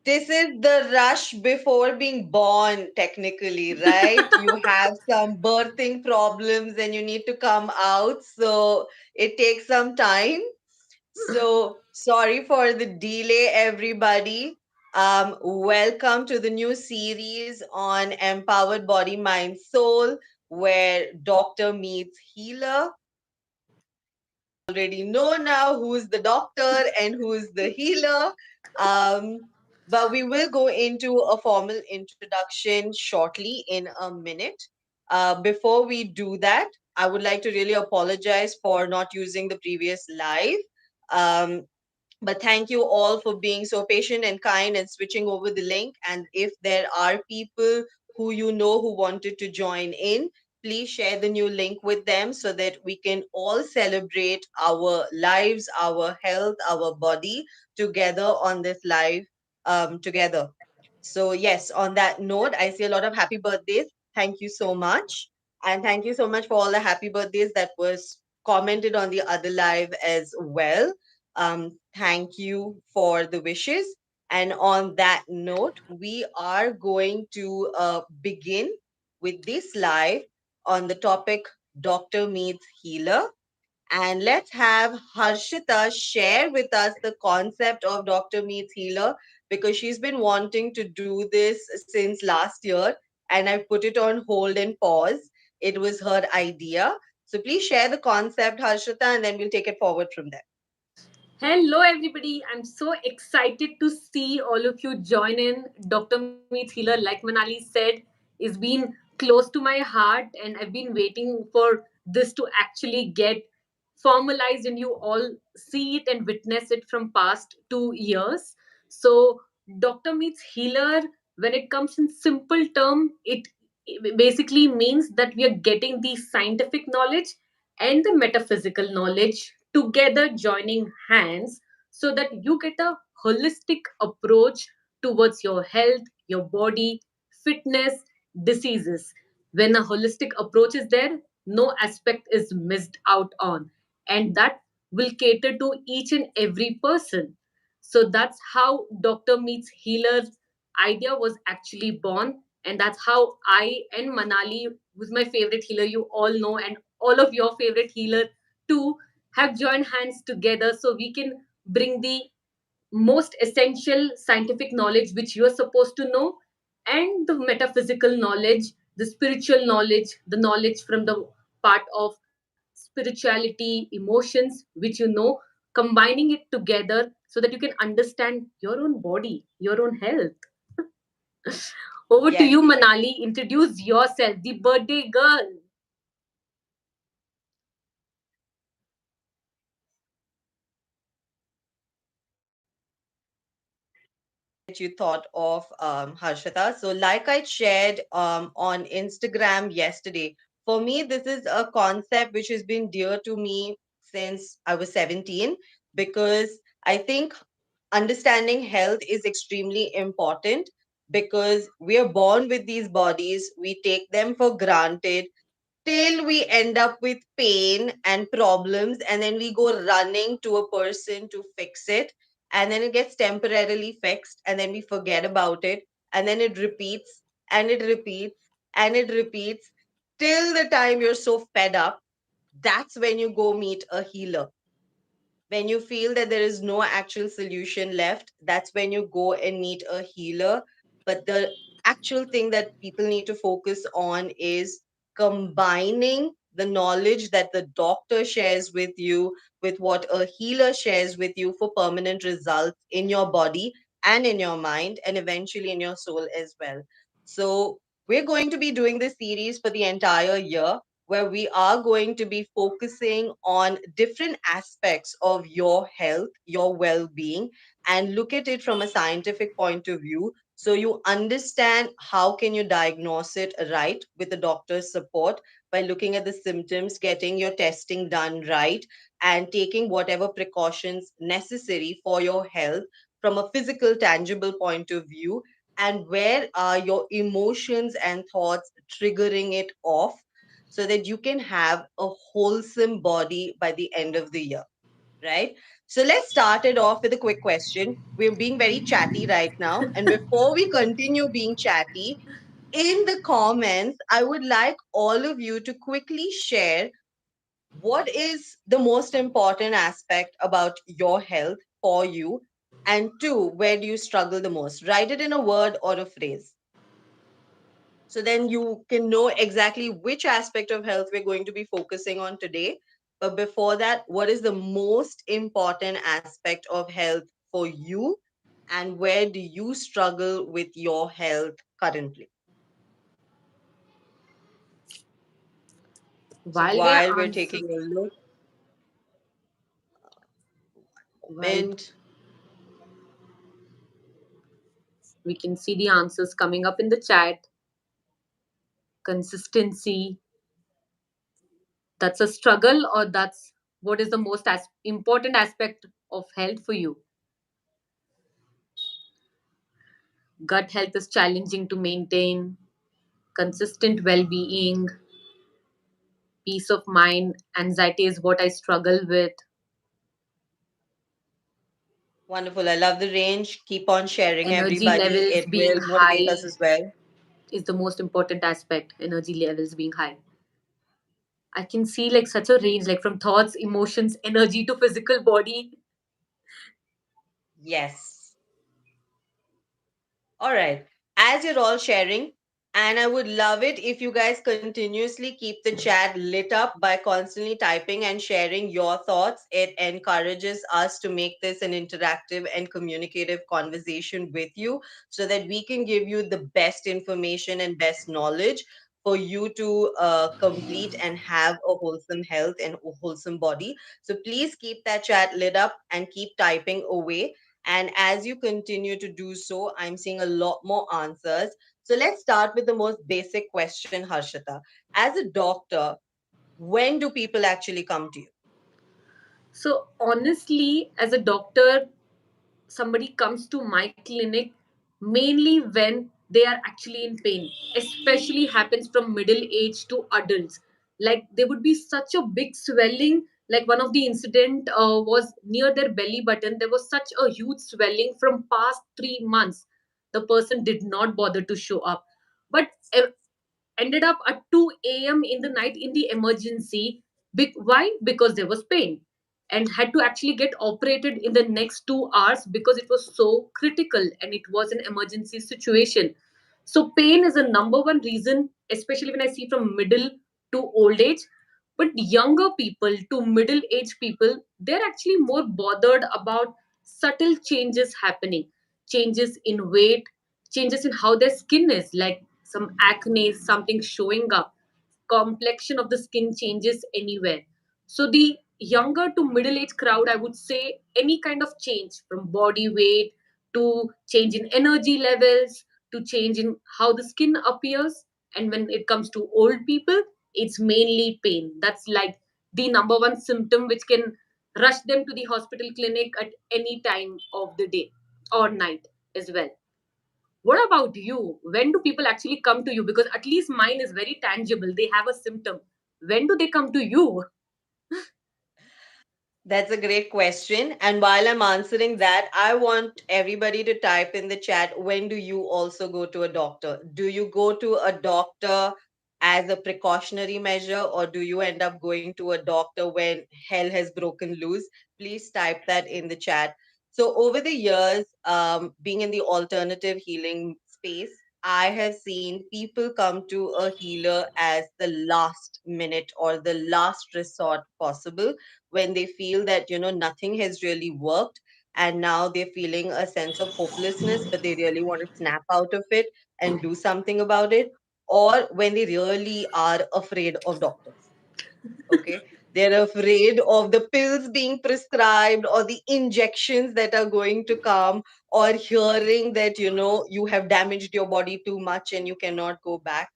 This is the rush before being born, technically, right? You have some birthing problems and you need to come out. So it takes some time. So sorry for the delay, everybody. Welcome to the new series on empowered body, mind, soul, where doctor meets healer. Already know now who's the doctor and who's the healer. Um, but we will go into a formal introduction shortly in a minute. Before we do that, I would like to really apologize for not using the previous live. Um, but thank you all for being so patient and kind and switching over the link. And if there are people who you know who wanted to join in, please share the new link with them so that we can all celebrate our lives, our health, our body together on this live together. So, yes, on that note, I see a lot of happy birthdays. Thank you so much. And thank you so much for all the happy birthdays that was commented on the other live as well. Thank you for the wishes. And on that note, we are going to begin with this live on the topic Doctor Meets Healer. And let's have Harshita share with us the concept of Doctor Meets Healer because she's been wanting to do this since last year. And I put it on hold and pause. It was her idea. So please share the concept, Harshita, and then we'll take it forward from there. Hello, everybody. I'm so excited to see all of you join in. Dr. Meets Healer, like Manali said, is been close to my heart, and I've been waiting for this to actually get formalized and you all see it and witness it from past 2 years. So, Dr. Meets Healer, when it comes in simple term, it basically means that we are getting the scientific knowledge and the metaphysical knowledge together joining hands so that you get a holistic approach towards your health, your body, fitness, diseases. When a holistic approach is there, no aspect is missed out on, and that will cater to each and every person. So that's how Doctor Meets Healer's idea was actually born, and that's how I and Manali, who's my favorite healer, you all know, and all of your favorite healer too, have joined hands together so we can bring the most essential scientific knowledge which you are supposed to know, and the metaphysical knowledge, the spiritual knowledge, the knowledge from the part of spirituality, emotions, which you know, combining it together so that you can understand your own body, your own health. Over to Yes. you, Manali. Introduce yourself, the birthday girl. That you thought of, Harshita. So, like I shared on Instagram yesterday, for me, this is a concept which has been dear to me since I was 17 because I think understanding health is extremely important because we are born with these bodies, we take them for granted till we end up with pain and problems, and then we go running to a person to fix it, and then it gets temporarily fixed, and then we forget about it, and then it repeats and it repeats and it repeats till the time you're so fed up. That's when you go meet a healer. When you feel that there is no actual solution left, that's when you go and meet a healer. But the actual thing that people need to focus on is combining the knowledge that the doctor shares with you with what a healer shares with you for permanent results in your body and in your mind and eventually in your soul as well. So, we're going to be doing this series for the entire year where we are going to be focusing on different aspects of your health, your well being, and look at it from a scientific point of view. So you understand how can you diagnose it right with the doctor's support by looking at the symptoms, getting your testing done right, and taking whatever precautions necessary for your health from a physical, tangible point of view. And where are your emotions and thoughts triggering it off so that you can have a wholesome body by the end of the year, right? So let's start it off with a quick question. We're being very chatty right now. And before we continue being chatty, in the comments, I would like all of you to quickly share what is the most important aspect about your health for you, and two, where do you struggle the most? Write it in a word or a phrase. So then you can know exactly which aspect of health we're going to be focusing on today. But before that, what is the most important aspect of health for you, and where do you struggle with your health currently? So While they while we're answer, taking a look, while moment, we can see the answers coming up in the chat. Consistency, that's a struggle, or that's what is the most important aspect of health for you? Gut health is challenging to maintain. Consistent well-being, peace of mind, anxiety is what I struggle with. wonderful. I love the range. Keep on sharing, Energy everybody. levels It being will motivate high us as well. is the most important aspect. Energy levels being high. I can see like such a range, like from thoughts, emotions, energy to physical body. Yes. All right. As you're all sharing, and I would love it if you guys continuously keep the chat lit up by constantly typing and sharing your thoughts. It encourages us to make this an interactive and communicative conversation with you so that we can give you the best information and best knowledge for you to complete and have a wholesome health and a wholesome body. So please keep that chat lit up and keep typing away, and as you continue to do so, I'm seeing a lot more answers. So let's start with the most basic question, Harshita. As a doctor, when do people actually come to you? So honestly, as a doctor, somebody comes to my clinic mainly when they are actually in pain, especially happens from middle age to adults. Like there would be such a big swelling. Like one of the incident was near their belly button. There was such a huge swelling from past 3 months. The person did not bother to show up, but ended up at 2 a.m. in the night in the emergency. Why? Because there was pain, and had to actually get operated in the next 2 hours because it was so critical and it was an emergency situation. So, pain is a number one reason, especially when I see from middle to old age. But younger people to middle age people, they're actually more bothered about subtle changes happening, changes in weight, changes in how their skin is, like some acne, something showing up, complexion of the skin changes anywhere. So the younger to middle age crowd, I would say any kind of change from body weight to change in energy levels to change in how the skin appears. And when it comes to old people, it's mainly pain. That's like the number one symptom which can rush them to the hospital clinic at any time of the day or night as well. What about you? When do people actually come to you? Because at least mine is very tangible. They have a symptom. When do they come to you? That's a great question. And while I'm answering that, I want everybody to type in the chat, when do you also go to a doctor? Do you go to a doctor as a precautionary measure, or do you end up going to a doctor when hell has broken loose? Please type that in the chat. So, over the years, being in the alternative healing space, I have seen people come to a healer as the last minute or the last resort possible when they feel that nothing has really worked, and now they're feeling a sense of hopelessness, but they really want to snap out of it and do something about it, or when they really are afraid of doctors. Okay, they're afraid of the pills being prescribed or the injections that are going to come, or hearing that you have damaged your body too much and you cannot go back.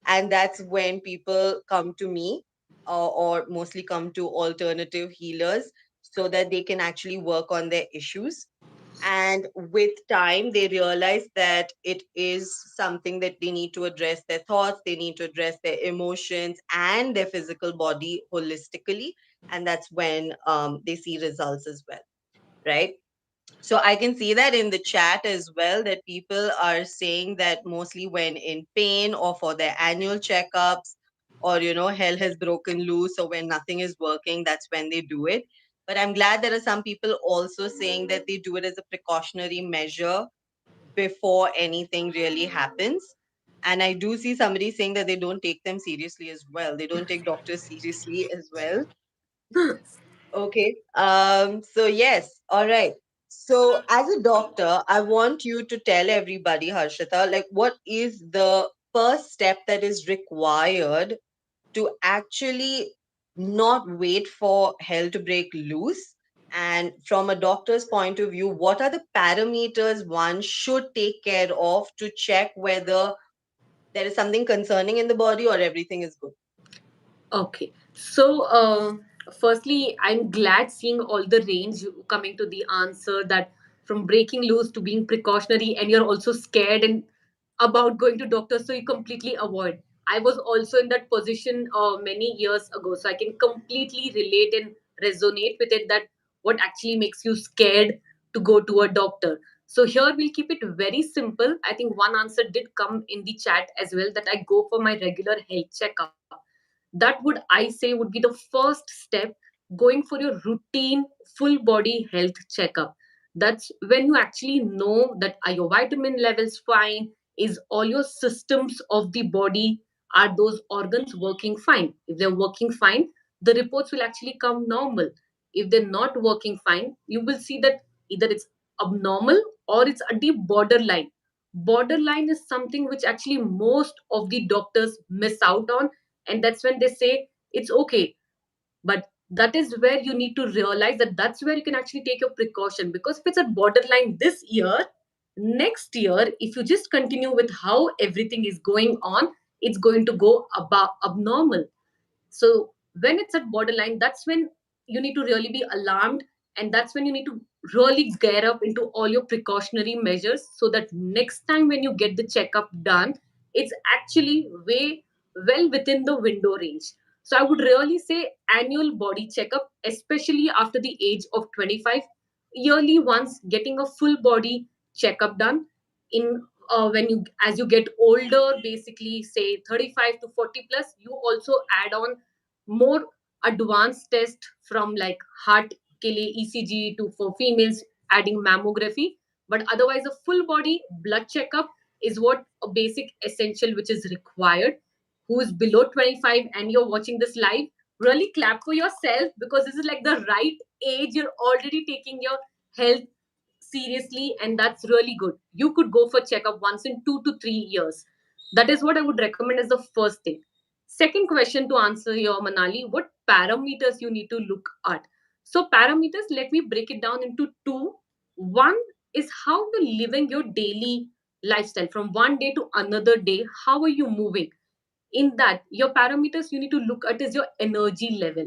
And that's when people come to me, or mostly come to alternative healers, so that they can actually work on their issues. And with time they realize that it is something that they need to address their thoughts, they need to address their emotions and their physical body holistically, and that's when they see results as well. right? So I can see that in the chat as well, that people are saying that mostly when in pain or for their annual checkups, or hell has broken loose, or when nothing is working, that's when they do it. But I'm glad there are some people also saying that they do it as a precautionary measure before anything really happens. And I do see somebody saying that they don't take them seriously as well. They don't take doctors seriously as well. Okay. So yes, all right. So as a doctor, I want you to tell everybody, Harshita, like what is the first step that is required to actually not wait for hell to break loose? And from a doctor's point of view, what are the parameters one should take care of to check whether there is something concerning in the body or everything is good? Okay. So, firstly, I'm glad seeing all the range coming to the answer that from breaking loose to being precautionary, and you're also scared and about going to doctor, so you completely avoid. I was also in that position many years ago, so I can completely relate and resonate with it that what actually makes you scared to go to a doctor. So here we'll keep it very simple. I think one answer did come in the chat as well that I go for my regular health checkup. That would I say would be the first step, going for your routine full body health checkup. That's when you actually know that are your vitamin levels fine, is all your systems of the body, are those organs working fine. If they're working fine, the reports will actually come normal. If they're not working fine, you will see that either it's abnormal or it's at the borderline. Borderline is something which actually most of the doctors miss out on, and that's when they say it's okay. But that is where you need to realize that that's where you can actually take your precaution, because if it's at borderline this year, next year if you just continue with how everything is going on, it's going to go above abnormal. So when it's at borderline, that's when you need to really be alarmed, and that's when you need to really gear up into all your precautionary measures so that next time when you get the checkup done, it's actually way well within the window range. So I would really say annual body checkup, especially after the age of 25, yearly once getting a full body checkup done. In when you as you get older, basically say 35 to 40 plus, you also add on more advanced test from like heart ke liye ECG to for females adding mammography. But otherwise, a full body blood checkup is what a basic essential which is required. Who is below 25 and you're watching this live, really clap for yourself, because this is like the right age. You're already taking your health seriously, and that's really good. You could go for checkup once in 2 to 3 years. That is what I would recommend as the first thing. Second question to answer here, Manali, what parameters you need to look at. So parameters, let me break it down into two. One is how you're living your daily lifestyle from one day to another day. How are you moving? In that, your parameters you need to look at is your energy level.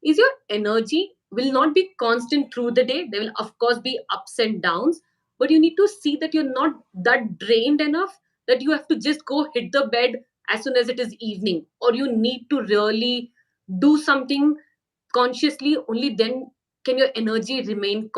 Is your energy will not be constant through the day. There will of course be ups and downs, but you need to see that you're not that drained enough that you have to just go hit the bed as soon as it is evening, or you need to really do something consciously. Only then can your energy remain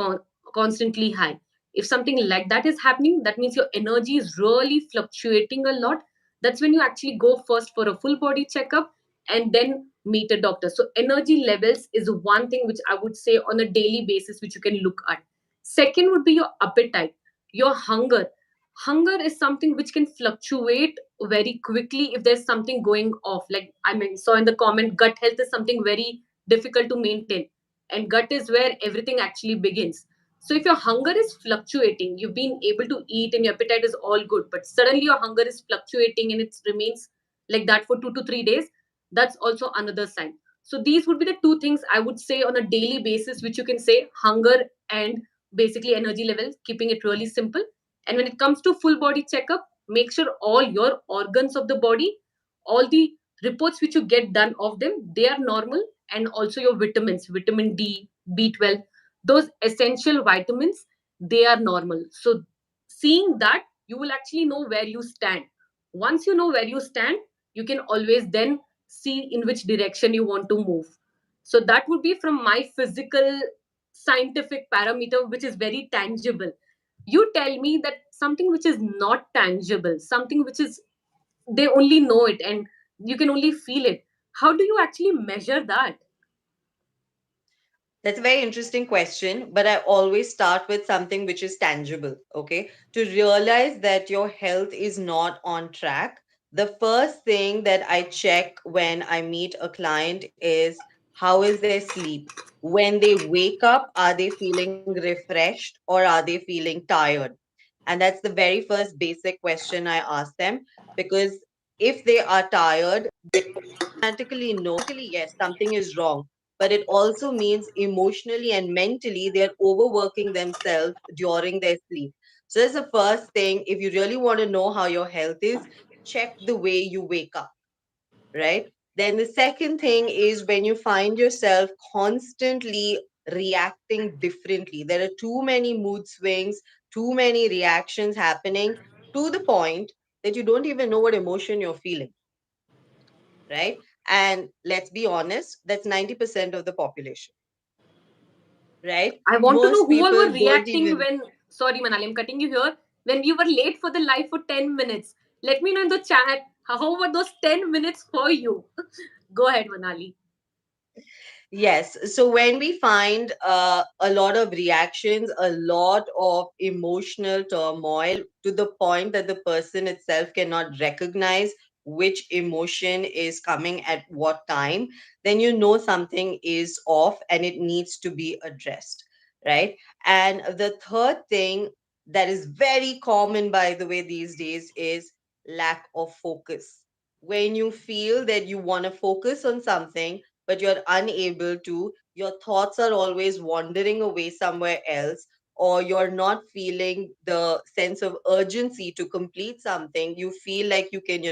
constantly high. If something like that is happening, that means your energy is really fluctuating a lot. That's when you actually go first for a full body checkup and then meet a doctor. So energy levels is one thing which I would say on a daily basis which you can look at. Second would be your appetite, your hunger. Hunger is something which can fluctuate very quickly if there's something going off. Like I mean, saw in the comment, gut health is something very difficult to maintain, and gut is where everything actually begins. So if your hunger is fluctuating, you've been able to eat and your appetite is all good, but suddenly your hunger is fluctuating and it remains like that for 2 to 3 days, that's also another sign. So these would be the two things I would say on a daily basis, which you can say hunger and basically energy levels, keeping it really simple. And when it comes to full body checkup, make sure all your organs of the body, all the reports which you get done of them, they are normal, and also your vitamins, vitamin D, B12, those essential vitamins, they are normal. So seeing that, you will actually know where you stand. Once you know where you stand, you can always then see in which direction you want to move. So that would be from my physical scientific parameter which is very tangible. You tell me that something which is not tangible, something which is, they only know it and you can only feel it. How do you actually measure that? That's a very interesting question, but I always start with something which is tangible, okay? To realize that your health is not on track, the first thing that I check when I meet a client is how is their sleep? When they wake up, are they feeling refreshed or are they feeling tired? And that's the very first basic question I ask them, because if they are tired, automatically know, yes, something is wrong. But it also means emotionally and mentally they're overworking themselves during their sleep. So that's the first thing. If you really want to know how your health is, check the way you wake up, right? Then the second thing is when you find yourself constantly reacting differently. There are too many mood swings, too many reactions happening to the point that you don't even know what emotion you're feeling, right? And let's be honest, that's 90% of the population, right? I want to know Most who all people were don't reacting even, when, sorry Manali, I'm cutting you here, when you were late for the live for 10 minutes. Let me know in the chat how were those 10 minutes for you. Go ahead, Manali. yes. So when we find a lot of reactions, a lot of emotional turmoil to the point that the person itself cannot recognize which emotion is coming at what time, then you know something is off and it needs to be addressed, right? And the third thing that is very common, by the way, these days is lack of focus. When you feel that you want to focus on something, but you're unable to, your thoughts are always wandering away somewhere else, or you're not feeling the sense of urgency to complete something. You feel like you can,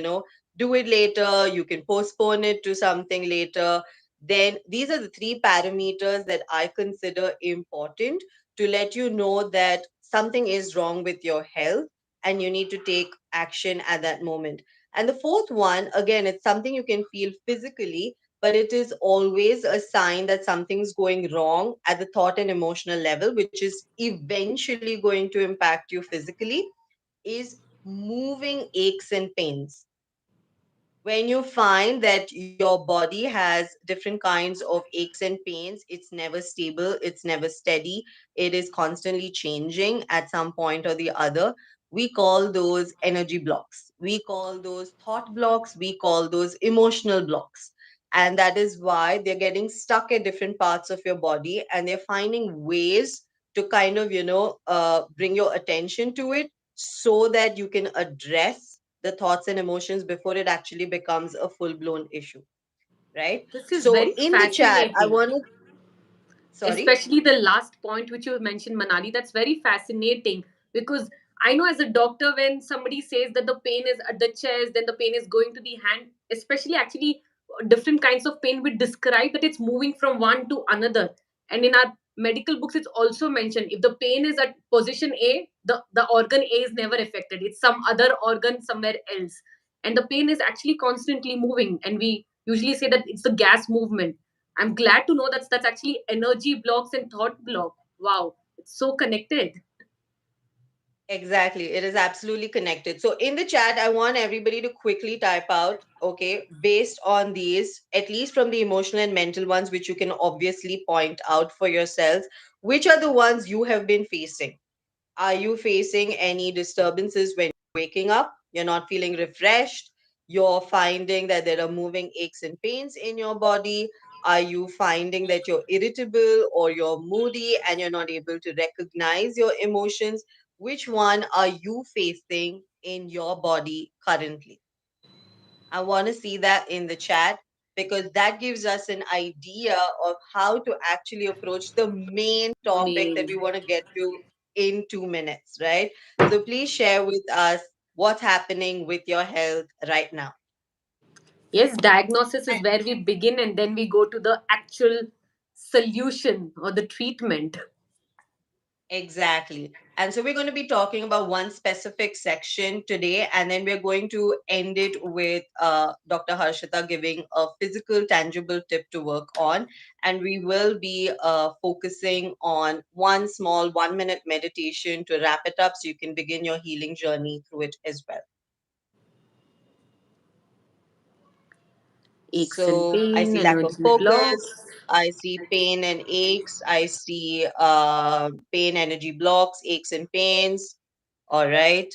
do it later, you can postpone it to something later. Then these are the three parameters that I consider important to let you know that something is wrong with your health and you need to take action at that moment. And the fourth one, again, it's something you can feel physically, but it is always a sign that something's going wrong at the thought and emotional level, which is eventually going to impact you physically, is moving aches and pains. When you find that your body has different kinds of aches and pains, it's never stable, it's never steady, it is constantly changing at some point or the other. We call those energy blocks, we call those thought blocks, we call those emotional blocks. And that is why they're getting stuck at different parts of your body and they're finding ways to kind of, bring your attention to it so that you can address the thoughts and emotions before it actually becomes a full blown issue, right? This is So very in the chat, I fascinating, want to, sorry? especially the last point which you mentioned, Manali. That's very fascinating because I know as a doctor, when somebody says that the pain is at the chest, then the pain is going to the hand, especially actually different kinds of pain, we describe that it's moving from one to another. And in our medical books, it's also mentioned if the pain is at position A, the organ A is never affected, it's some other organ somewhere else. And the pain is actually constantly moving, and we usually say that it's the gas movement. I'm glad to know that's actually energy blocks and thought block. Wow, it's so connected. Exactly. It is absolutely connected. So in the chat, I want everybody to quickly type out, okay, based on these, at least from the emotional and mental ones, which you can obviously point out for yourselves, which are the ones you have been facing. Are you facing any disturbances when you're waking up? You're not feeling refreshed? You're finding that there are moving aches and pains in your body? Are you finding that you're irritable or you're moody and you're not able to recognize your emotions? Which one are you facing in your body currently? I want to see that in the chat because that gives us an idea of how to actually approach the main topic that Main. we want to get to in 2 minutes, right? So please share with us what's happening with your health right now. Yes, diagnosis is where we begin and then we go to the actual solution or the treatment. Exactly. And so we're going to be talking about one specific section today, and then we're going to end it with Dr. Harshita giving a physical, tangible tip to work on. And we will be focusing on one small 1 minute meditation to wrap it up so you can begin your healing journey through it as well. Aches and So I pain, see lack of energy focus. blocks. I see pain and aches. I see pain, energy blocks, aches and pains. All right.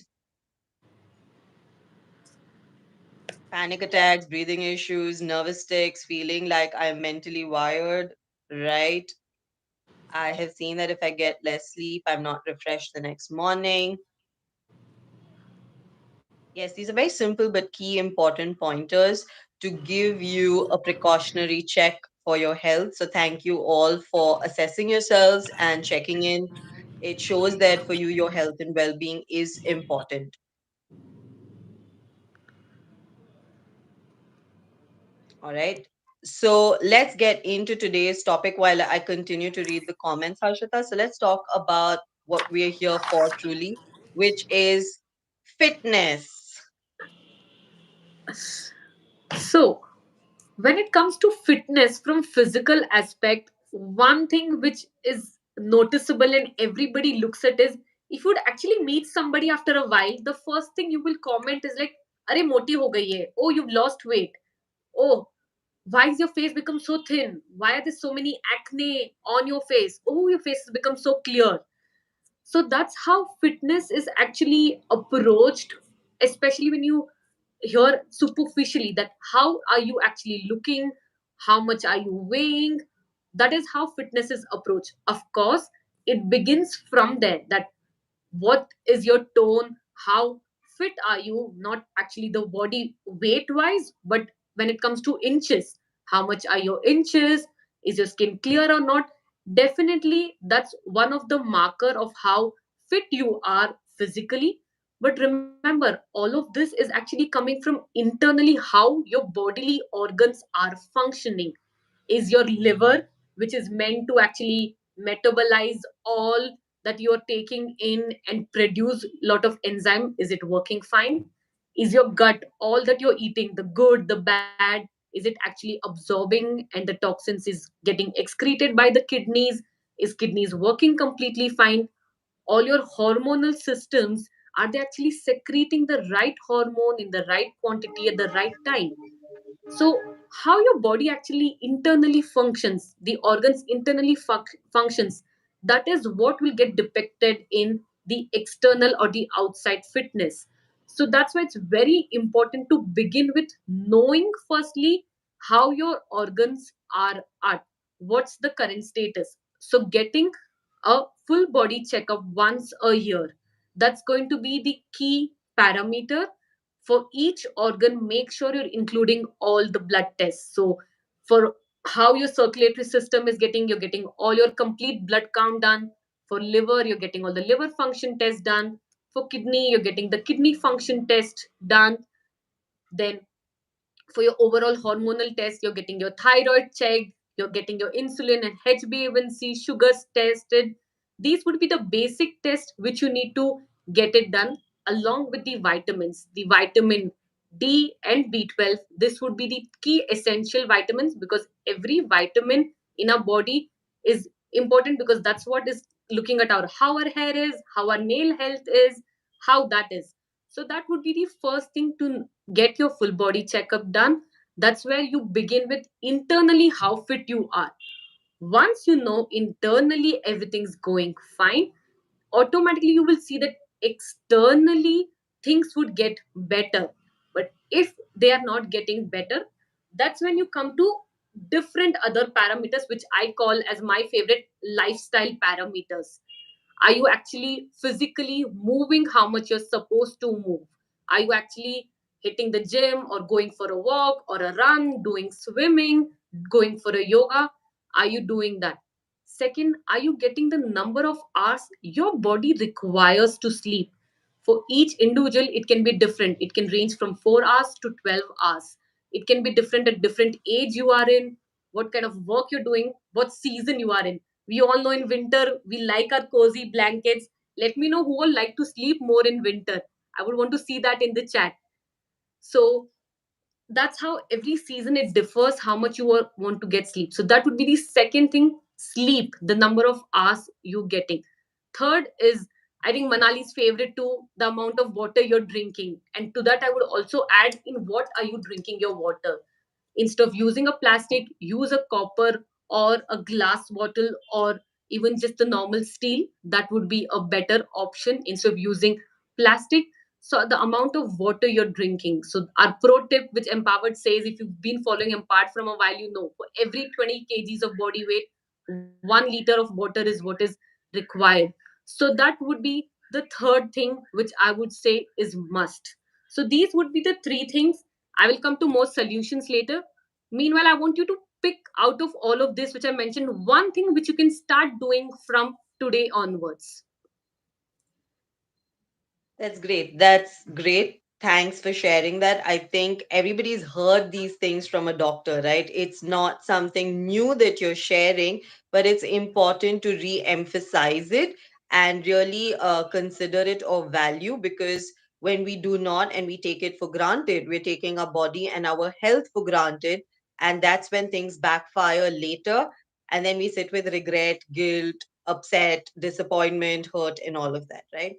Panic attacks, breathing issues, nervous tics, feeling like I'm mentally wired. Right. I have seen that if I get less sleep, I'm not refreshed the next morning. Yes, these are very simple but key important pointers to give you a precautionary check for your health. So, thank you all for assessing yourselves and checking in. It shows that for you, your health and well being is important. All right. So, let's get into today's topic while I continue to read the comments, Harshita. So, let's talk about what we're here for truly, which is fitness. So, when it comes to fitness from physical aspect, one thing which is noticeable and everybody looks at is, if you'd actually meet somebody after a while, the first thing you will comment is like, "Arey moti ho gayi hai. Oh, you've lost weight. Oh, why is your face become so thin? Why are there so many acne on your face? Oh, your face has become so clear." So that's how fitness is actually approached, especially when you hear superficially that how are you actually looking, how much are you weighing. That is how fitness is approached. Of course, it begins from there, that what is your tone, how fit are you, not actually the body weight wise, but when it comes to inches, how much are your inches, is your skin clear or not. Definitely that's one of the marker of how fit you are physically. But remember, all of this is actually coming from internally, how your bodily organs are functioning. Is your liver, which is meant to actually metabolize all that you're taking in and produce lot of enzyme, is it working fine? Is your gut, all that you're eating, the good, the bad, is it actually absorbing and the toxins is getting excreted by the kidneys? Is kidneys working completely fine? All your hormonal systems, are they actually secreting the right hormone in the right quantity at the right time? So how your body actually internally functions, the organs internally functions, that is what will get depicted in the external or the outside fitness. So that's why it's very important to begin with knowing firstly how your organs are at, what's the current status. So getting a full body checkup once a year, that's going to be the key parameter. For each organ, make sure you're including all the blood tests. So for how your circulatory system is getting, you're getting all your complete blood count done. For liver, you're getting all the liver function tests done. For kidney, you're getting the kidney function test done. Then for your overall hormonal test, you're getting your thyroid checked, you're getting your insulin and HbA1c sugars tested. These would be the basic tests which you need to get it done, along with the vitamins, the vitamin D and B12. This would be the key essential vitamins, because every vitamin in our body is important, because that's what is looking at our how our hair is, how our nail health is, how that is. So that would be the first thing to get your full body checkup done. That's where you begin with internally how fit you are. Once you know internally everything's going fine, automatically you will see that externally things would get better. But if they are not getting better, that's when you come to different other parameters, which I call as my favorite lifestyle parameters. Are you actually physically moving how much you're supposed to move? Are you actually hitting the gym or going for a walk or a run, doing swimming, going for a yoga? Are you doing that? Second, are you getting the number of hours your body requires to sleep? For each individual, it can be different. It can range from 4 hours to 12 hours. It can be different at different age you are in, what kind of work you're doing, what season you are in. We all know in winter we like our cozy blankets. Let me know who would like to sleep more in winter. I would want to see that in the chat. So that's how every season it differs how much you want to get sleep. So that would be the second thing, sleep, the number of hours you getting. Third is, I think Manali's favorite too, the amount of water you're drinking. And to that I would also add, in what are you drinking your water? Instead of using a plastic, use a copper or a glass bottle, or even just the normal steel. That would be a better option instead of using plastic. So the amount of water you're drinking. So our pro tip, which Empowered says, if you've been following Empowered from a while, you know for every 20 kgs of body weight, 1 liter of water is what is required. So that would be the third thing which I would say is must. So these would be the three things. I will come to more solutions later. Meanwhile, I want you to pick out of all of this, which I mentioned, one thing which you can start doing from today onwards. That's great. That's great. Thanks for sharing that. I think everybody's heard these things from a doctor, right? It's not something new that you're sharing, but it's important to re emphasize it and really consider it of value, because when we do not and we take it for granted, we're taking our body and our health for granted. And that's when things backfire later. And then we sit with regret, guilt, upset, disappointment, hurt, and all of that, right?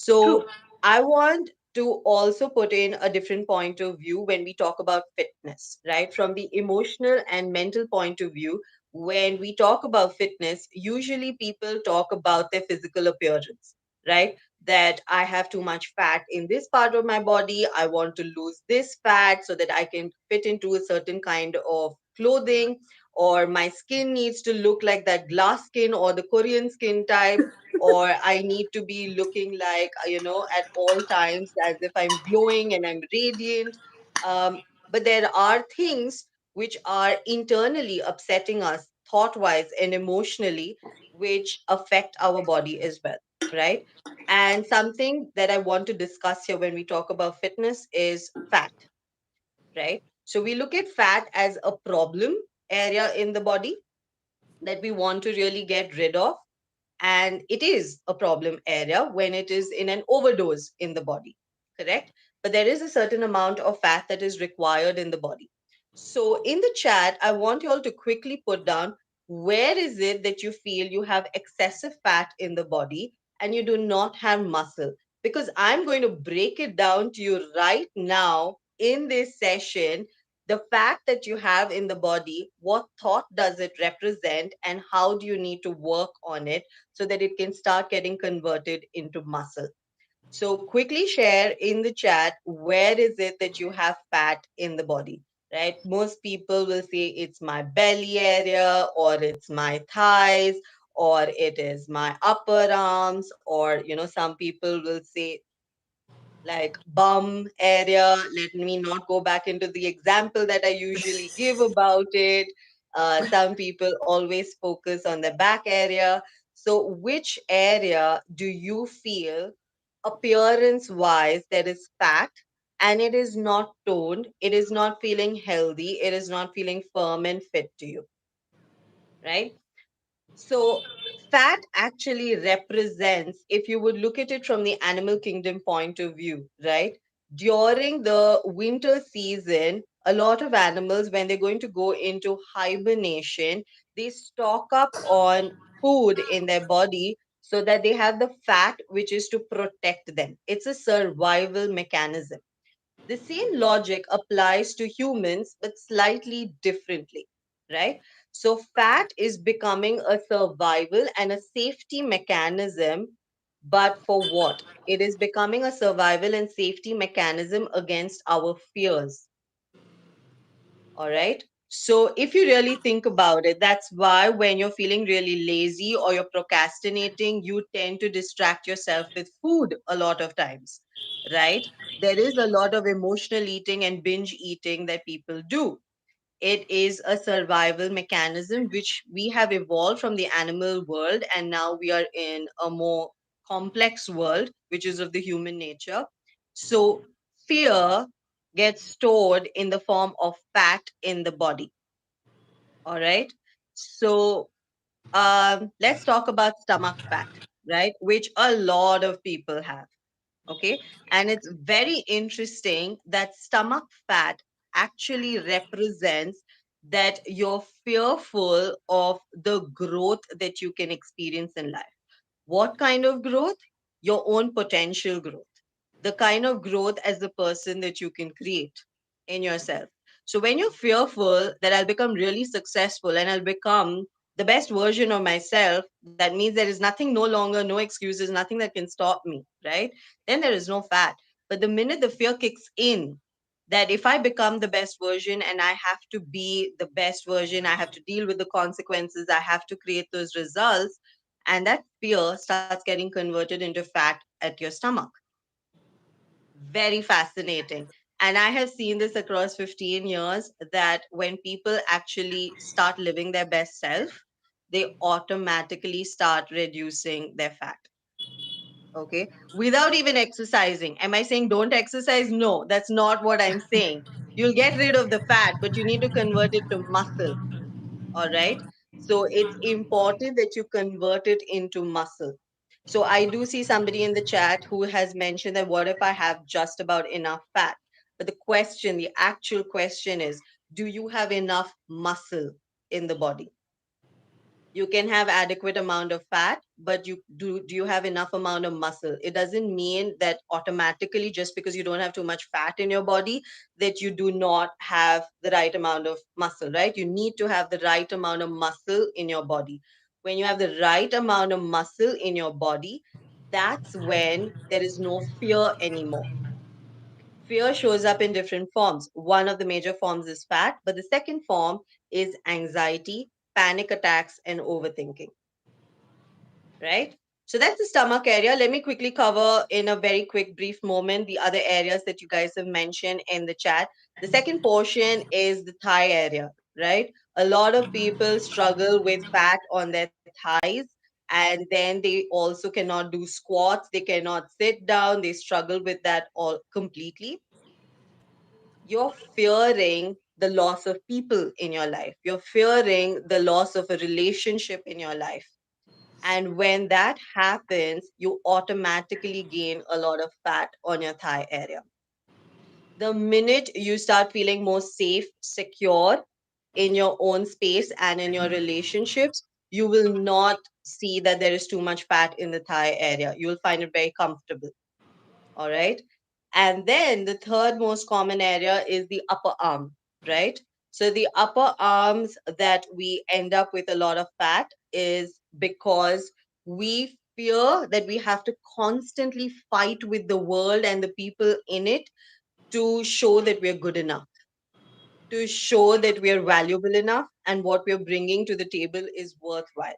True. So I want to also put in a different point of view when we talk about fitness, right? From the emotional and mental point of view, when we talk about fitness, usually people talk about their physical appearance, right? That I have too much fat in this part of my body. I want to lose this fat so that I can fit into a certain kind of clothing, or my skin needs to look like that glass skin or the Korean skin type, or I need to be looking like, at all times as if I'm glowing and I'm radiant. But there are things which are internally upsetting us, thought wise and emotionally, which affect our body as well, right? And something that I want to discuss here when we talk about fitness is fat, right? So we look at fat as a problem area in the body that we want to really get rid of, and it is a problem area when it is in an overdose in the body, correct? But there is a certain amount of fat that is required in the body. So in the chat, I want you all to quickly put down, where is it that you feel you have excessive fat in the body and you do not have muscle? Because I'm going to break it down to you right now in this session, the fact that you have in the body, what thought does it represent, and how do you need to work on it so that it can start getting converted into muscle. So quickly share in the chat, where is it that you have fat in the body, right? Most people will say it's my belly area, or it's my thighs, or it is my upper arms, or some people will say like bum area. Let me not go back into the example that I usually give about it. Some people always focus on the back area. So, which area do you feel appearance wise there is fat and it is not toned, it is not feeling healthy, it is not feeling firm and fit to you, right? So, fat actually represents, if you would look at it from the animal kingdom point of view, right? During the winter season, a lot of animals, when they're going to go into hibernation, they stock up on food in their body so that they have the fat which is to protect them. It's a survival mechanism. The same logic applies to humans, but slightly differently, right? So, fat is becoming a survival and a safety mechanism, but for what? It is becoming a survival and safety mechanism against our fears. All right. So, if you really think about it, that's why when you're feeling really lazy or you're procrastinating, you tend to distract yourself with food a lot of times, right? There is a lot of emotional eating and binge eating that people do. It is a survival mechanism which we have evolved from the animal world, and now we are in a more complex world, which is of the human nature. So, fear gets stored in the form of fat in the body. All right. So, Let's talk about stomach fat, right? Which a lot of people have. Okay. And it's very interesting that stomach fat actually represents that you're fearful of the growth that you can experience in life. What kind of growth? Your own potential growth, the kind of growth as the person that you can create in yourself. So when you're fearful that I'll become really successful and I'll become the best version of myself, that means there is nothing, no longer, no excuses, nothing that can stop me, right? Then there is no fat. But the minute the fear kicks in, that if I become the best version and I have to be the best version, I have to deal with the consequences, I have to create those results, and that fear starts getting converted into fat at your stomach. Very fascinating. And I have seen this across 15 years that when people actually start living their best self, they automatically start reducing their fat. Okay. Without even exercising. Am I saying don't exercise? No, that's not what I'm saying. You'll get rid of the fat, but you need to convert it to muscle. All right. So it's important that you convert it into muscle. So I do see somebody in the chat who has mentioned that what if I have just about enough fat? But the question, the actual question is, do you have enough muscle in the body? You can have adequate amount of fat, but do you have enough amount of muscle? It doesn't mean that automatically just because you don't have too much fat in your body that you do not have the right amount of muscle, right? You need to have the right amount of muscle in your body. When you have the right amount of muscle in your body, that's when there is no fear anymore. Fear shows up in different forms. One of the major forms is fat, but the second form is anxiety, panic attacks, and overthinking, right? So that's the stomach area. Let me quickly cover in a very quick, brief moment the other areas that you guys have mentioned in the chat. The second portion is the thigh area, right? A lot of people struggle with fat on their thighs, and then they also cannot do squats, they cannot sit down, they struggle with that all completely. You're fearing the loss of people in your life, you're fearing the loss of a relationship in your life. And when that happens, you automatically gain a lot of fat on your thigh area. The minute you start feeling more safe, secure in your own space and in your relationships, you will not see that there is too much fat in the thigh area. You will find it very comfortable. All right. And then the third most common area is the upper arm, right? So the upper arms that we end up with a lot of fat is because we fear that we have to constantly fight with the world and the people in it to show that we're good enough, to show that we're valuable enough and what we're bringing to the table is worthwhile.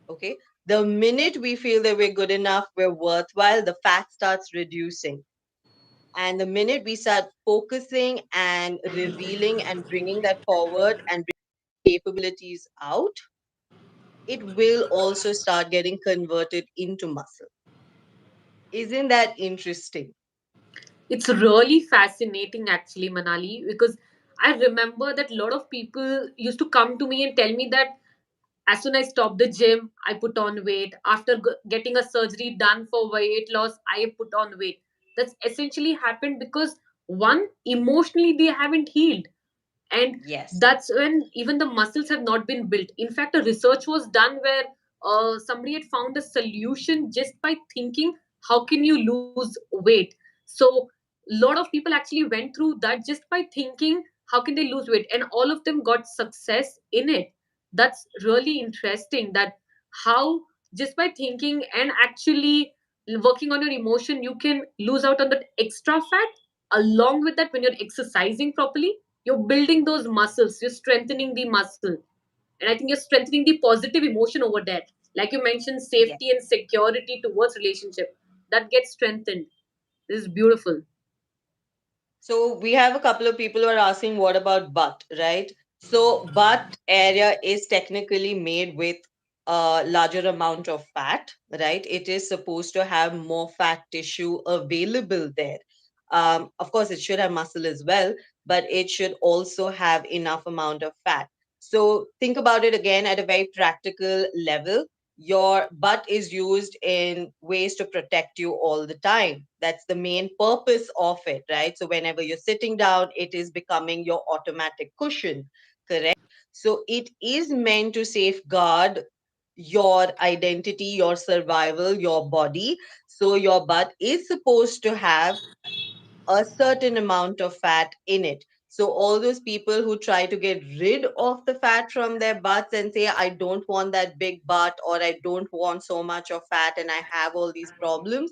Okay. The minute we feel that we're good enough, we're worthwhile, the fat starts reducing. And the minute we start focusing and revealing and bringing that forward and bringing capabilities out, it will also start getting converted into muscle. Isn't that interesting? It's really fascinating, actually, Manali, because I remember that a lot of people used to come to me and tell me that as soon as I stopped the gym, I put on weight. After getting a surgery done for weight loss, I put on weight. That's essentially happened because one, emotionally, they haven't healed, and Yes. that's when even the muscles have not been built. In fact, a research was done where somebody had found a solution just by thinking how can you lose weight. So a lot of people actually went through that just by thinking how can they lose weight, and all of them got success in it. That's really interesting, that how just by thinking and actually working on your emotion, you can lose out on that extra fat. Along with that, when you're exercising properly, you're building those muscles, you're strengthening the muscle, and I think you're strengthening the positive emotion over there. Like you mentioned, Yes. safety and security towards relationship, that gets strengthened. This is beautiful. So we have a couple of people who are asking, what about butt, right? So butt area is technically made with a larger amount of fat, right? It is supposed to have more fat tissue available there. Of course, it should have muscle as well, but it should also have enough amount of fat. So think about it again at a very practical level. Your butt is used in ways to protect you all the time. That's the main purpose of it, right? So whenever you're sitting down, it is becoming your automatic cushion, correct? So it is meant to safeguard your identity, your survival, your body. So your butt is supposed to have a certain amount of fat in it. So, all those people who try to get rid of the fat from their butts and say, I don't want that big butt, or I don't want so much of fat, and I have all these problems,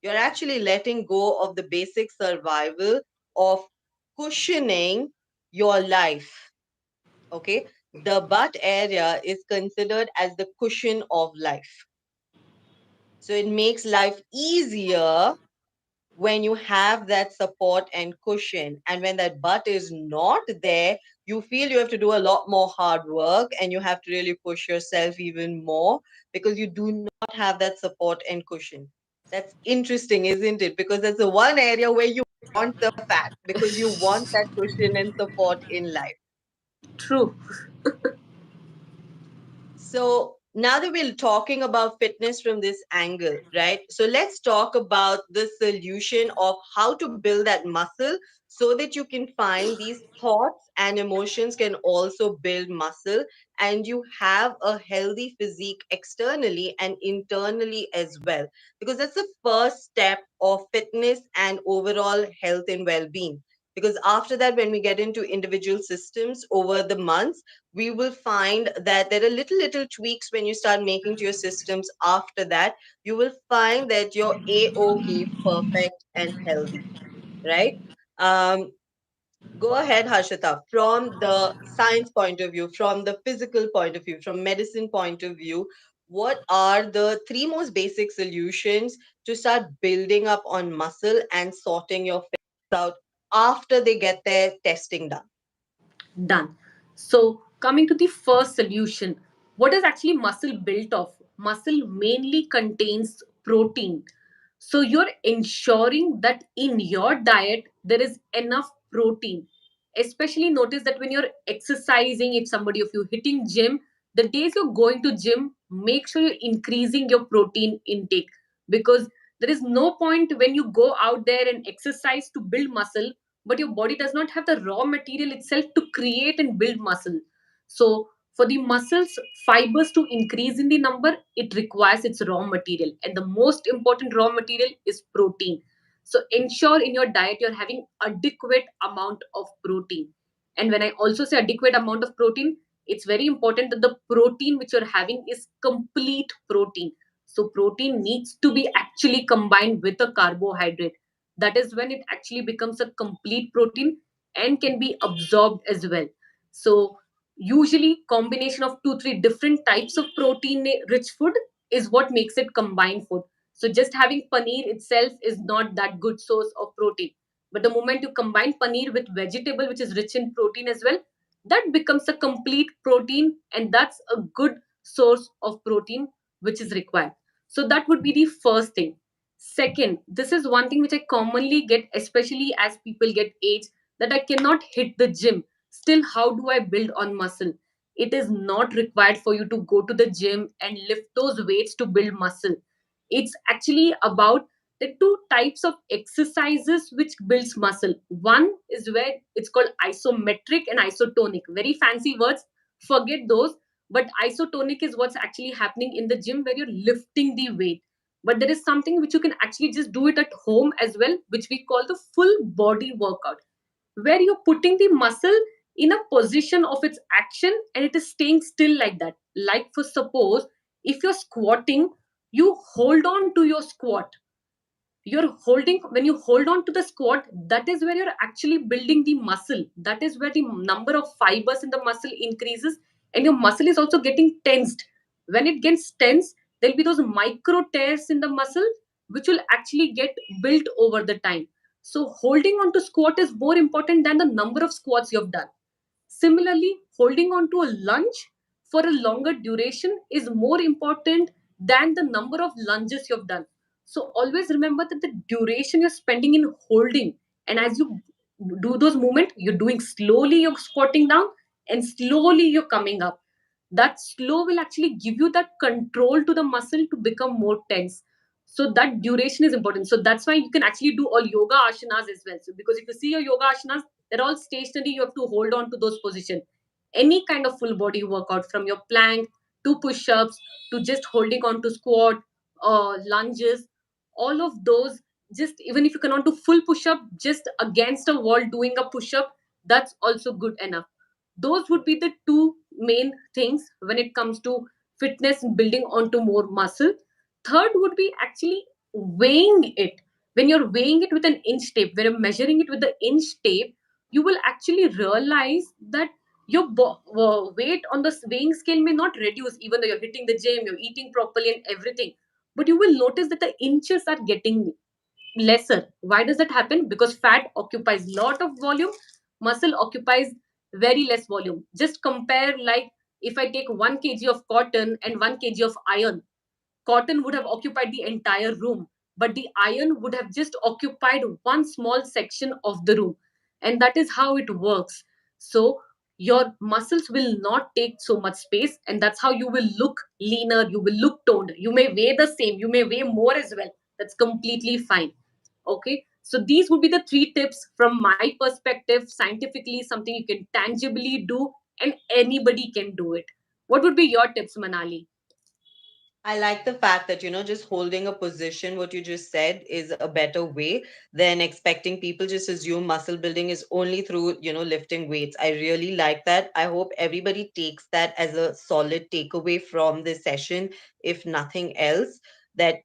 you're actually letting go of the basic survival of cushioning your life. Okay. The butt area is considered as the cushion of life. So, it makes life easier when you have that support and cushion. And when that butt is not there, you feel you have to do a lot more hard work and you have to really push yourself even more because you do not have that support and cushion. That's interesting, isn't it? Because that's the one area where you want the fat because you want that cushion and support in life. True. So now that we're talking about fitness from this angle, right? So let's talk about the solution of how to build that muscle so that you can find these thoughts and emotions can also build muscle and you have a healthy physique externally and internally as well. Because that's the first step of fitness and overall health and well being. Because after that, when we get into individual systems over the months, we will find that there are little tweaks when you start making to your systems. After that, you will find that you're a-okay, perfect and healthy, right? um, Go ahead, Harshita. From the science point of view, from the physical point of view, from medicine point of view, what are the three most basic solutions to start building up on muscle and sorting your fitness out after they get their testing done? Done. So, coming to the first solution, what is actually muscle built of? Muscle mainly contains protein. So, you're ensuring that in your diet there is enough protein. Especially notice that when you're exercising, if somebody of you hitting gym, the days you're going to gym, make sure you're increasing your protein intake, because there is no point when you go out there and exercise to build muscle but your body does not have the raw material itself to create and build muscle. So for the muscles fibers to increase in the number, it requires its raw material, and the most important raw material is protein. So ensure in your diet you're having adequate amount of protein. And when I also say adequate amount of protein, it's very important that the protein which you're having is complete protein. So protein needs to be actually combined with a carbohydrate. That is when it actually becomes a complete protein and can be absorbed as well. So usually combination of 2 3 different types of protein rich food is what makes it combined food. So just having paneer itself is not that good source of protein, but the moment you combine paneer with vegetable which is rich in protein as well, that becomes a complete protein, and that's a good source of protein which is required. So that would be the first thing. Second, this is one thing which I commonly get, especially as people get age, that I cannot hit the gym. Still, how do I build on muscle? It is not required for you to go to the gym and lift those weights to build muscle. It's actually about the two types of exercises which builds muscle. One is where it's called isometric and isotonic. Very fancy words. Forget those. But isotonic is what's actually happening in the gym where you're lifting the weight, but there is something which you can actually just do it at home as well, which we call the full body workout, where you're putting the muscle in a position of its action and it is staying still like that. Like for suppose, if you're squatting, you hold on to your squat. You're holding, when you hold on to the squat, that is where you're actually building the muscle. That is where the number of fibers in the muscle increases, and your muscle is also getting tensed. When it gets tense, there'll be those micro tears in the muscle which will actually get built over the time. So holding on to squat is more important than the number of squats you've done. Similarly, holding on to a lunge for a longer duration is more important than the number of lunges you've done. So always remember that the duration you're spending in holding, and as you do those movements, you're doing slowly, you're squatting down, and slowly you're coming up. That slow will actually give you that control to the muscle to become more tense. So that duration is important. So that's why you can actually do all yoga asanas as well. So because if you see your yoga asanas, they're all stationary. You have to hold on to those positions. Any kind of full body workout, from your plank to push-ups to just holding on to squat, lunges, all of those. Just even if you cannot do full push-up, just against a wall doing a push-up, that's also good enough. Those would be the two main things when it comes to fitness and building onto more muscle. Third would be actually weighing it. When you're weighing it with an inch tape, when you're measuring it with the inch tape, you will actually realize that your weight on the weighing scale may not reduce, even though you're hitting the gym, you're eating properly and everything, but you will notice that the inches are getting lesser. Why does that happen? Because fat occupies lot of volume, muscle occupies very less volume. Just compare, like, if I take 1 kg of cotton and 1 kg of iron, cotton would have occupied the entire room, but the iron would have just occupied one small section of the room. And that is how it works. So your muscles will not take so much space, and that's how you will look leaner, you will look toned. You may weigh the same, you may weigh more as well. That's completely fine. Okay, so these would be the three tips from my perspective, scientifically, something you can tangibly do and anybody can do it. What would be your tips, Manali? I like the fact that, just holding a position, what you just said, is a better way than expecting people just assume muscle building is only through, lifting weights. I really like that. I hope everybody takes that as a solid takeaway from this session, if nothing else, that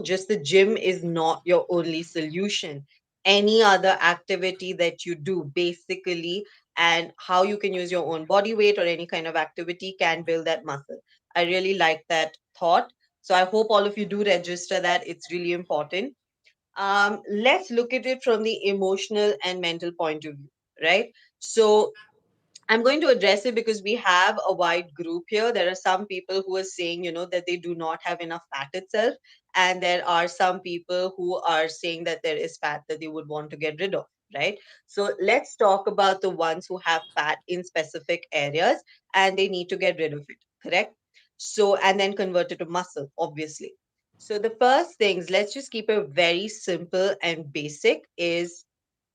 just the gym is not your only solution. Any other activity that you do, basically, and how you can use your own body weight or any kind of activity can build that muscle. I really like that thought. So I hope all of you do register that. It's really important. Let's look at it from the emotional and mental point of view, right? So I'm going to address it because we have a wide group here. There are some people who are saying, that they do not have enough fat itself. And there are some people who are saying that there is fat that they would want to get rid of, right? So let's talk about the ones who have fat in specific areas and they need to get rid of it, correct? So, and then convert it to muscle, obviously. So the first things, let's just keep it very simple and basic, is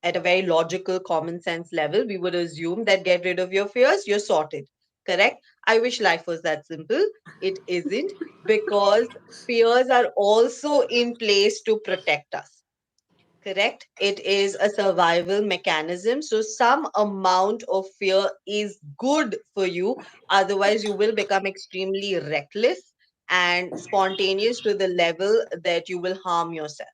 at a very logical, common sense level, we would assume that get rid of your fears, you're sorted. Correct? I wish life was that simple. It isn't, because fears are also in place to protect us. Correct? It is a survival mechanism. So, some amount of fear is good for you. Otherwise, you will become extremely reckless and spontaneous to the level that you will harm yourself.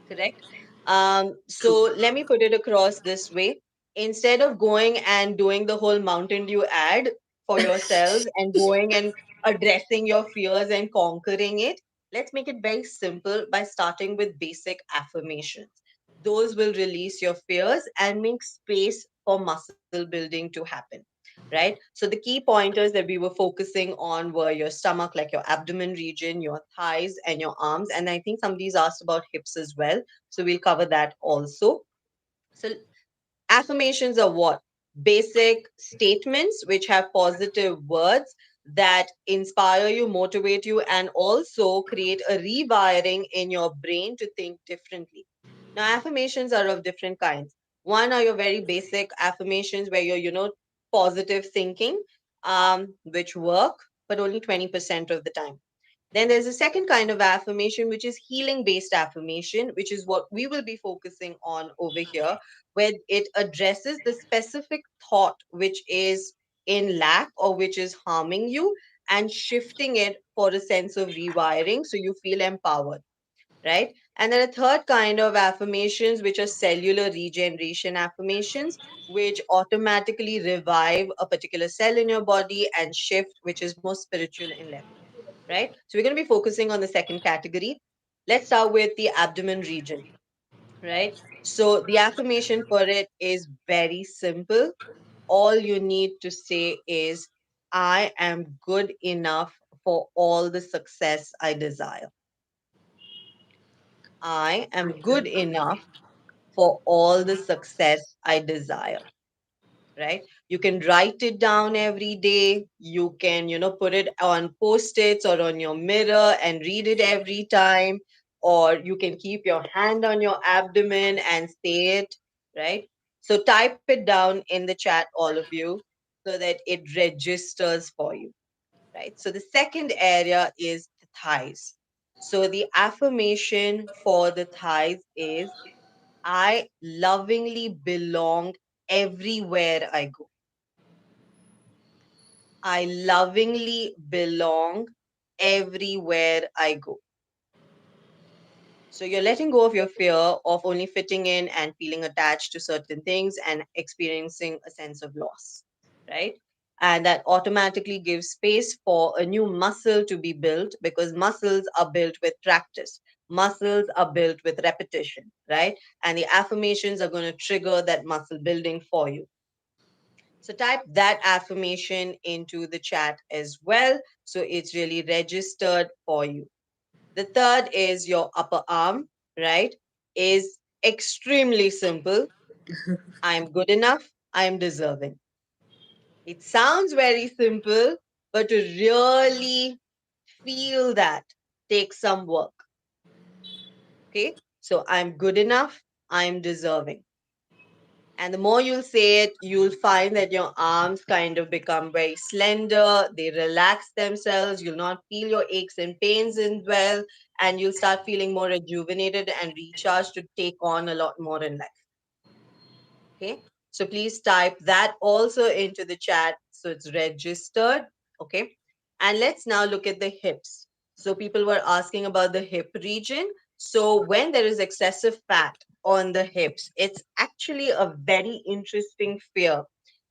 Correct. True. So let me put it across this way. Instead of going and doing the whole Mountain Dew ad for yourselves and going and addressing your fears and conquering it, let's make it very simple by starting with basic affirmations. Those will release your fears and make space for muscle building to happen. Right? So the key pointers that we were focusing on were your stomach, like your abdomen region, your thighs, and your arms. And I think somebody's asked about hips as well. So we'll cover that also. So affirmations are what? Basic statements which have positive words that inspire you, motivate you, and also create a rewiring in your brain to think differently. Now, affirmations are of different kinds. One are your very basic affirmations where you're, positive thinking, which work, but only 20% of the time. Then there's a second kind of affirmation, which is healing based affirmation, which is what we will be focusing on over here, where it addresses the specific thought which is in lack or which is harming you and shifting it for a sense of rewiring so you feel empowered, right? And then a third kind of affirmations, which are cellular regeneration affirmations, which automatically revive a particular cell in your body and shift, which is more spiritual in level, right? So we're going to be focusing on the second category. Let's start with the abdomen region, right? So the affirmation for it is very simple. All you need to say is, I am good enough for all the success I desire. I am good enough for all the success I desire, right? You can write it down every day. You can, put it on post-its or on your mirror and read it every time. Or you can keep your hand on your abdomen and say it, right? So type it down in the chat, all of you, so that it registers for you, right? So the second area is the thighs. So the affirmation for the thighs is I lovingly belong everywhere I go. I lovingly belong everywhere I go. So you're letting go of your fear of only fitting in and feeling attached to certain things and experiencing a sense of loss, right? And that automatically gives space for a new muscle to be built because muscles are built with practice. Muscles are built with repetition, right? And the affirmations are going to trigger that muscle building for you. So type that affirmation into the chat as well. So it's really registered for you. The third is your upper arm, right? Is extremely simple. I'm good enough. I'm deserving. It sounds very simple, but to really feel that takes some work. Okay. So I'm good enough. I'm deserving. And the more you'll say it, you'll find that your arms kind of become very slender. They relax themselves. You'll not feel your aches and pains in well, and you'll start feeling more rejuvenated and recharged to take on a lot more in life. Okay. So please type that also into the chat so it's registered. Okay. And let's now look at the hips. So people were asking about the hip region. So when there is excessive fat on the hips, it's actually a very interesting fear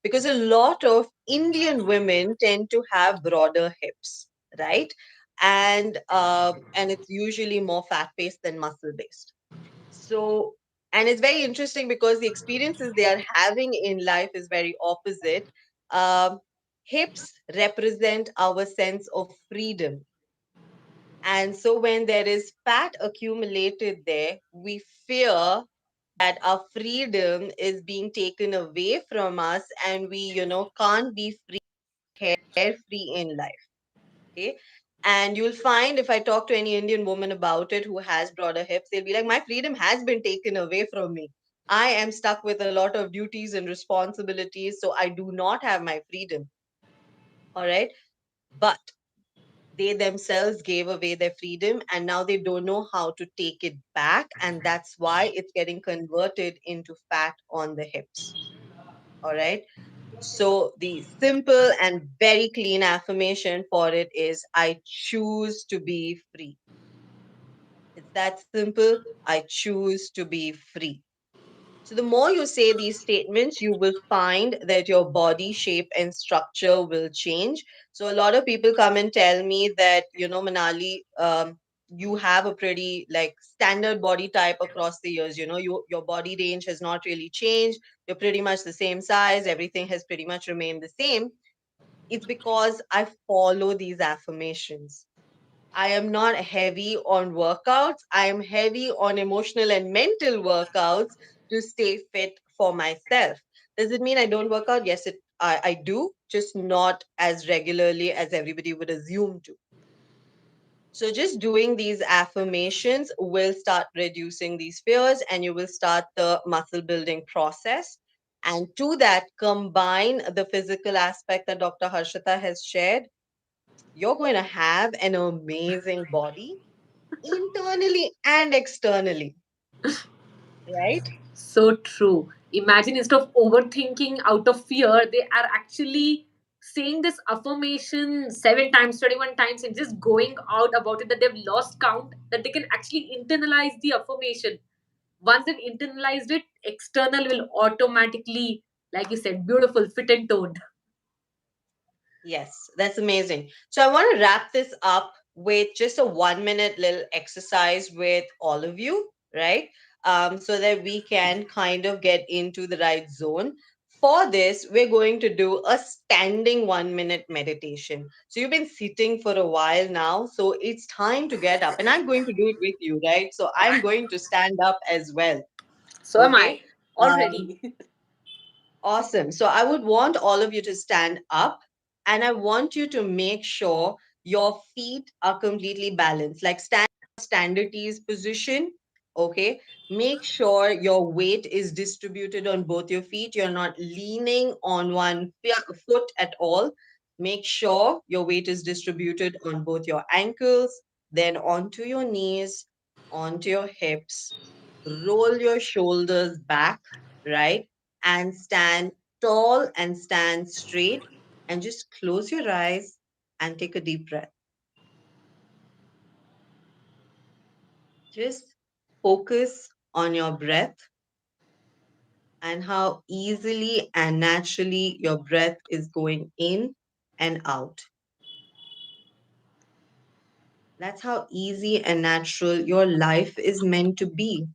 because a lot of Indian women tend to have broader hips, right? And it's usually more fat based than muscle based. So, and it's very interesting because the experiences they are having in life is very opposite. Um, Hips represent our sense of freedom. And so when there is fat accumulated there, we fear that our freedom is being taken away from us and we, can't be free, carefree in life. Okay. And you'll find if I talk to any Indian woman about it who has broader hips, they'll be like, my freedom has been taken away from me. I am stuck with a lot of duties and responsibilities, so I do not have my freedom. All right. But they themselves gave away their freedom and now they don't know how to take it back. And that's why it's getting converted into fat on the hips. All right. So the simple and very clean affirmation for it is I choose to be free. It's that simple. I choose to be free. So the more you say these statements, you will find that your body shape and structure will change. So a lot of people come and tell me that, Manali, you have a pretty like standard body type across the years. Your body range has not really changed. You're pretty much the same size. Everything has pretty much remained the same. It's because I follow these affirmations. I am not heavy on workouts. I am heavy on emotional and mental workouts to stay fit for myself. Does it mean I don't work out? Yes, I do, just not as regularly as everybody would assume to. So just doing these affirmations will start reducing these fears and you will start the muscle building process. And to that, combine the physical aspect that Dr. Harshita has shared. You're going to have an amazing body internally and externally, right? So true. Imagine instead of overthinking out of fear, they are actually saying this affirmation 7 times, 21 times, and just going out about it that they've lost count, that they can actually internalize the affirmation. Once they've internalized it, external will automatically, like you said, beautiful, fit and toned. Yes, that's amazing. So I want to wrap this up with just a 1 minute little exercise with all of you, right? So that we can kind of get into the right zone. For this, we're going to do a standing 1 minute meditation. So you've been sitting for a while now, so it's time to get up. And I'm going to do it with you, right? So I'm going to stand up as well. So am Okay. I Um, already. Awesome. So I would want all of you to stand up and I want you to make sure your feet are completely balanced. Like stand standard ease position. Okay. Make sure your weight is distributed on both your feet. You're not leaning on one foot at all. Make sure your weight is distributed on both your ankles, then onto your knees, onto your hips. Roll your shoulders back, right? And stand tall and stand straight and just close your eyes and take a deep breath. Just focus on your breath and how easily and naturally your breath is going in and out. That's how easy and natural your life is meant to be.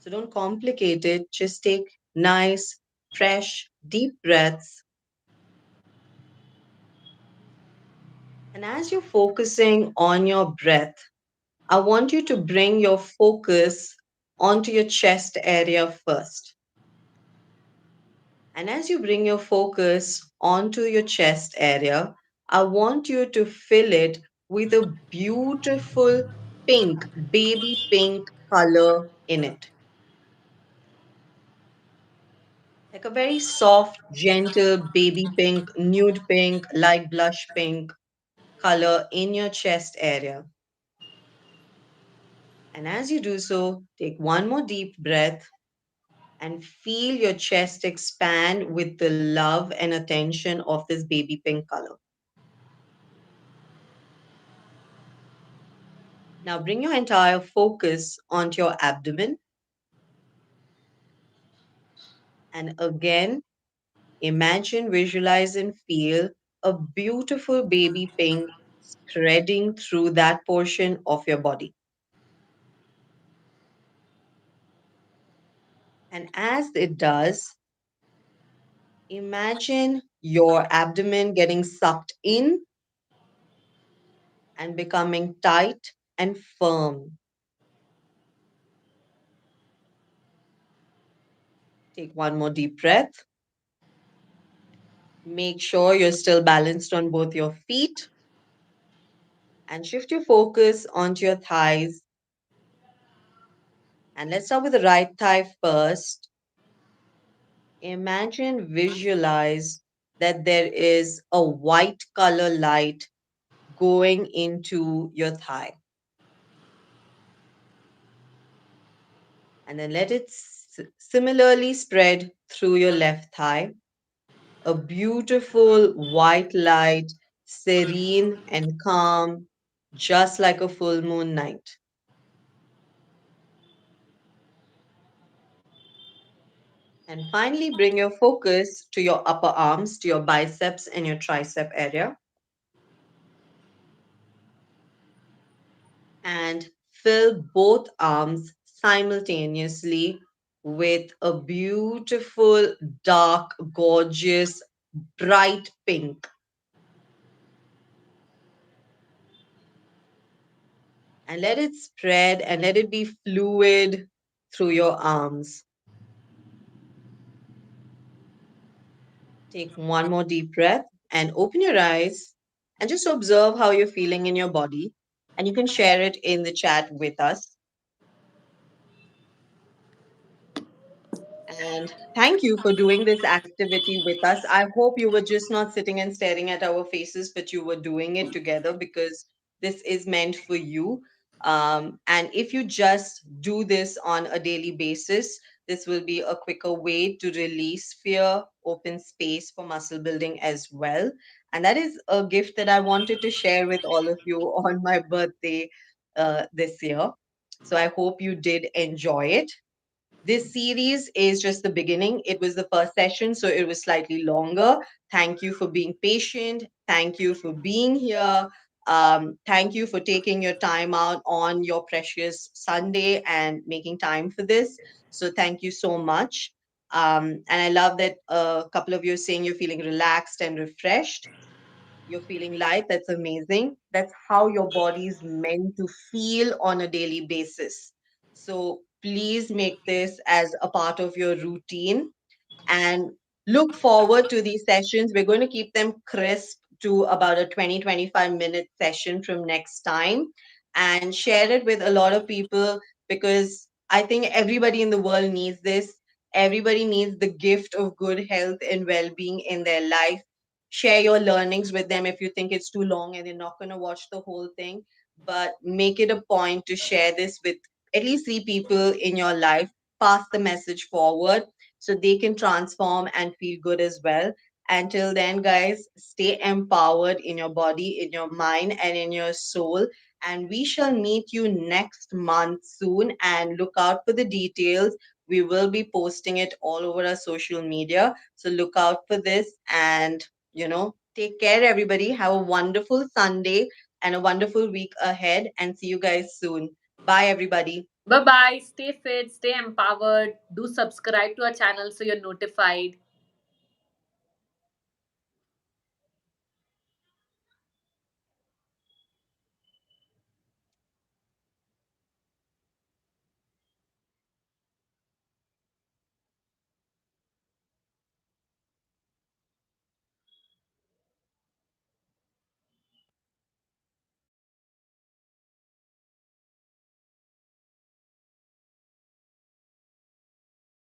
So don't complicate it. Just take nice, fresh, deep breaths. And as you're focusing on your breath, I want you to bring your focus onto your chest area first. And as you bring your focus onto your chest area, I want you to fill it with a beautiful pink, baby pink color in it. Like a very soft, gentle baby pink, nude pink, light blush pink color in your chest area. And as you do so, take one more deep breath and feel your chest expand with the love and attention of this baby pink color. Now bring your entire focus onto your abdomen and again imagine, visualize, and feel a beautiful baby pink spreading through that portion of your body. And as it does, imagine your abdomen getting sucked in and becoming tight and firm. Take one more deep breath. Make sure you're still balanced on both your feet and shift your focus onto your thighs. And let's start with the right thigh first. Imagine, visualize that there is a white color light going into your thigh. And then let it similarly spread through your left thigh. A beautiful white light, serene and calm, just like a full moon night. And finally, bring your focus to your upper arms, to your biceps and your tricep area, and fill both arms simultaneously with a beautiful, dark, gorgeous, bright pink. And let it spread and let it be fluid through your arms. Take one more deep breath and open your eyes and just observe how you're feeling in your body. And you can share it in the chat with us. And thank you for doing this activity with us. I hope you were just not sitting and staring at our faces, but you were doing it together because this is meant for you. And if you just do this on a daily basis, this will be a quicker way to release fear, open space for muscle building as well. And that is a gift that I wanted to share with all of you on my birthday this year. So I hope you did enjoy it. This series is just the beginning. It was the first session, so it was slightly longer. Thank you for being patient. Thank you for being here. Thank you for taking your time out on your precious Sunday and making time for this. So, thank you so much. And I love that a couple of you are saying you're feeling relaxed and refreshed. You're feeling light. That's amazing. That's how your body is meant to feel on a daily basis. So please make this as a part of your routine. And look forward to these sessions. We're going to keep them crisp to about a 20-25 minute session from next time, and share it with a lot of people, because I think everybody in the world needs this. Everybody needs the gift of good health and well being in their life. Share your learnings with them if you think it's too long and they're not going to watch the whole thing. But make it a point to share this with at least three people in your life. Pass the message forward so they can transform and feel good as well. Until then, guys, stay empowered in your body, in your mind, and in your soul. And we shall meet you next month soon. And look out for the details. We will be posting it all over our social media. So look out for this. And, take care, everybody. Have a wonderful Sunday and a wonderful week ahead. And see you guys soon. Bye, everybody. Bye bye. Stay fit, stay empowered. Do subscribe to our channel so you're notified.